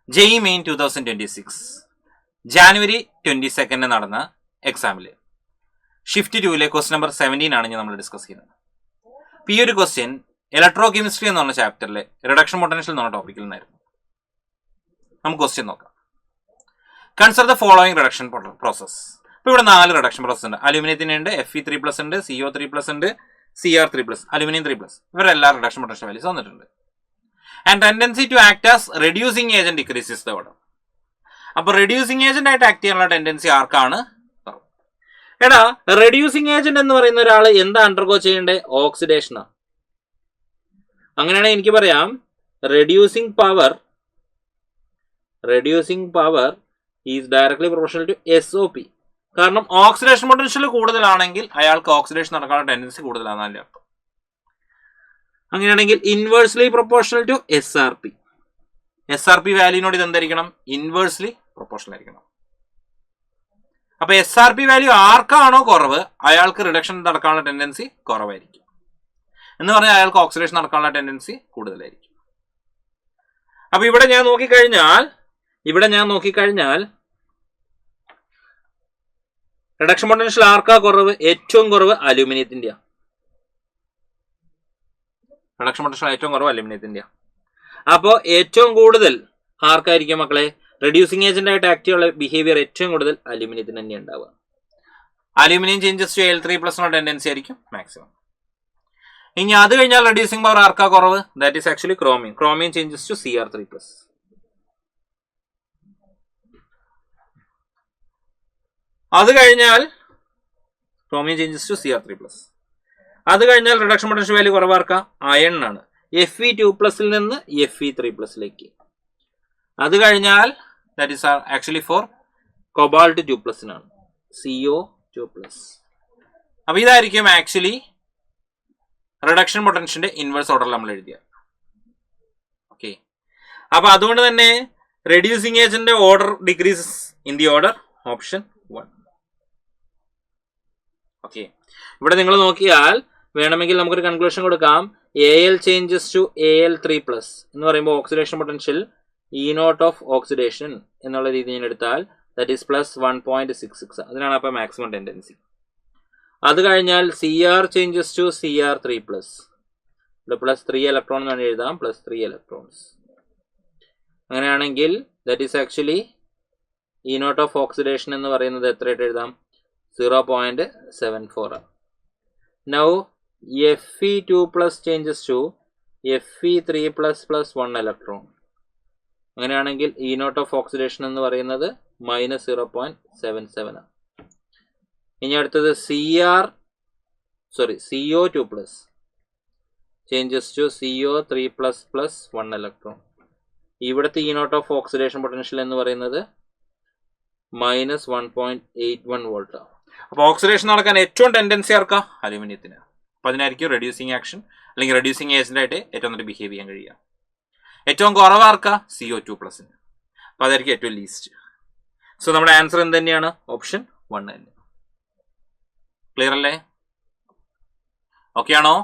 JEE Main 2026 January 22 നടന്ന എക്സാമിൽ shift 2 question number 17 ആണ് നമ്മൾ ഡിസ്കസ് ചെയ്യുന്നത്. ഈ ഒരു ക്വസ്റ്റ്യൻ ഇലക്ട്രോ കെമിസ്ട്രി എന്ന് പറഞ്ഞ ചാപ്റ്ററിലെ റിഡക്ഷൻ പൊട്ടൻഷ്യൽ എന്ന് പറഞ്ഞ ടോപ്പിക്കിൽ നിന്നായിരുന്നു. നമുക്ക് ക്വസ്റ്റ്യൻ നോക്കാം. Consider the following reduction process. ഇപ്പോൾ ഇവിടെ 4 റിഡക്ഷൻ പ്രോസസ് ഉണ്ട്. അലുമിനിയത്തിനുണ്ട്, Fe3+ ഉണ്ട്, CO3+ ഉണ്ട്, Cr3+, അലുമിനിയം 3+. ഇവരെല്ലാം റിഡക്ഷൻ പൊട്ടൻഷ്യൽ വാല്യൂസ് വന്നിട്ടുണ്ട്. And tendency to act as reducing agent decreases the order. അപ്പൊ റെഡ്യൂസിങ് ഏജന്റ് ആയിട്ട് ആക്ട് ചെയ്യാനുള്ള ടെൻഡൻസി ആർക്കാണ്? എടാ, റെഡ്യൂസിങ് ഏജന്റ് എന്ന് പറയുന്ന ഒരാൾ എന്താ അണ്ടർഗോ ചെയ്യേണ്ടത്? ഓക്സിഡേഷനാണ്. അങ്ങനെയാണെങ്കിൽ എനിക്ക് പറയാം reducing power is directly proportional to SOP. കാരണം ഓക്സിഡേഷൻ പൊട്ടൻഷ്യൽ കൂടുതലാണെങ്കിൽ അയാൾക്ക് ഓക്സിഡേഷൻ നടക്കാനുള്ള ടെൻഡൻസി കൂടുതലാണെന്നല്ലേ അർത്ഥം. അങ്ങനെയാണെങ്കിൽ inversely proportional to SRP. SRP വാല്യൂനോട് ഇത് എന്തായിരിക്കണം? ഇൻവേഴ്സ്ലി പ്രൊപ്പോർഷണൽ ആയിരിക്കണം. അപ്പൊ SRP വാല്യൂ ആർക്കാണോ കുറവ് അയാൾക്ക് റിഡക്ഷൻ നടക്കാനുള്ള ടെൻഡൻസി കുറവായിരിക്കും. എന്ന് പറഞ്ഞാൽ അയാൾക്ക് ഓക്സിഡേഷൻ നടക്കാനുള്ള ടെൻഡൻസി കൂടുതലായിരിക്കും. അപ്പൊ ഇവിടെ ഞാൻ നോക്കിക്കഴിഞ്ഞാൽ റിഡക്ഷൻ പൊട്ടൻഷ്യൽ ആർക്കാ കുറവ്? ഏറ്റവും കുറവ് അലൂമിനിയത്തിന്റെ. റിഡക്ഷൻ പൊട്ടൻഷ്യൽ ഏറ്റവും കുറവ് അലൂമിനിയത്തിന്റെ. അപ്പോൾ ഏറ്റവും കൂടുതൽ ആർക്കായിരിക്കും മക്കളെ? റെഡ്യൂസിങ് ഏജന്റ് ആയിട്ട് ആക്റ്റീവുള്ള ബിഹേവിയർ ഏറ്റവും കൂടുതൽ അലൂമിനിയത്തിന് തന്നെ ഉണ്ടാവുക. Aluminium changes to Al3+ tendency ആയിരിക്കും മാക്സിമം. ഇനി അത് കഴിഞ്ഞാൽ റെഡ്യൂസിങ് പവർ ആർക്കാ കുറവ്? That is actually chromium. Chromium changes to Cr3+. അത് കഴിഞ്ഞാൽ ക്രോമിയം ചേഞ്ചസ് ടു Cr3+. അത് കഴിഞ്ഞാൽ റിഡക്ഷൻ പൊട്ടൻഷ്യൽ വാല്യൂ കുറവാർക്കാ? അയണിനാണ്. Fe2+ നിന്ന് Fe3+ലേക്ക്. അത് കഴിഞ്ഞാൽ that is actually for cobalt 2+നാണ്, CO2+. അപ്പൊ ഇതായിരിക്കും ആക്ച്വലി റിഡക്ഷൻ പൊട്ടൻഷ്യലിന്റെ ഇൻവേഴ്സ് ഓർഡറിൽ നമ്മൾ എഴുതിയ. ഓക്കെ, അപ്പൊ അതുകൊണ്ട് തന്നെ reducing agent order decreases in the order option 1. Okay, ഇവിടെ നിങ്ങൾ നോക്കിയാൽ വേണമെങ്കിൽ നമുക്കൊരു കൺക്ലൂഷൻ കൊടുക്കാം. Al ചേഞ്ചസ് ടു Al3+ എന്ന് പറയുമ്പോൾ oxidation potential E0 of oxidation എന്നുള്ള രീതി ഞാൻ എടുത്താൽ ദാറ്റ് ഈസ് +1.66. അതിനാണ് അപ്പോൾ മാക്സിമം ടെൻഡൻസി. അത് കഴിഞ്ഞാൽ Cr ചേഞ്ചസ് ടു Cr3+. ഇവിടെ +3 ഇലക്ട്രോൺ എന്നാണ് എഴുതാം, +3 ഇലക്ട്രോൺസ്. അങ്ങനെയാണെങ്കിൽ that is actually E0 of oxidation എന്ന് പറയുന്നത് എത്രയായിട്ട് എഴുതാം? 0.74. Now Fe2+ changes to Fe3+ 1 electron. അങ്ങനെയാണെങ്കിൽ E0 ഓഫ് ഓക്സിഡേഷൻ എന്ന് പറയുന്നത് -0.77. ഇനി അടുത്തത് CO2+ changes to CO3++ 1 electron. ഇവിടുത്തെ E0 ഓഫ് ഓക്സിഡേഷൻ പൊട്ടൻഷ്യൽ എന്ന് പറയുന്നത് -1.81 വോൾട്ട്. അപ്പോൾ ഓക്സിഡേഷൻ നടക്കാൻ ഏറ്റവും ടെൻഡൻസി ആർക്കാ? അലൂമിനിയത്തിന്. അപ്പോൾ അതിനായിരിക്കും റെഡ്യൂസിങ് ആക്ഷൻ അല്ലെങ്കിൽ റെഡ്യൂസിങ് ഏജന്റ് ആയിട്ട് ഏറ്റവും നന്നായിട്ട് ബിഹേവ് ചെയ്യാൻ കഴിയുക. ഏറ്റവും കുറവാർക്കാ? CO2+. അപ്പോൾ അതായിരിക്കും ഏറ്റവും ലീസ്റ്റ്. സോ നമ്മുടെ ആൻസർ എന്ത് തന്നെയാണ്? ഓപ്ഷൻ 1 തന്നെ. ക്ലിയർ അല്ലേ? ഓക്കെ ആണോ?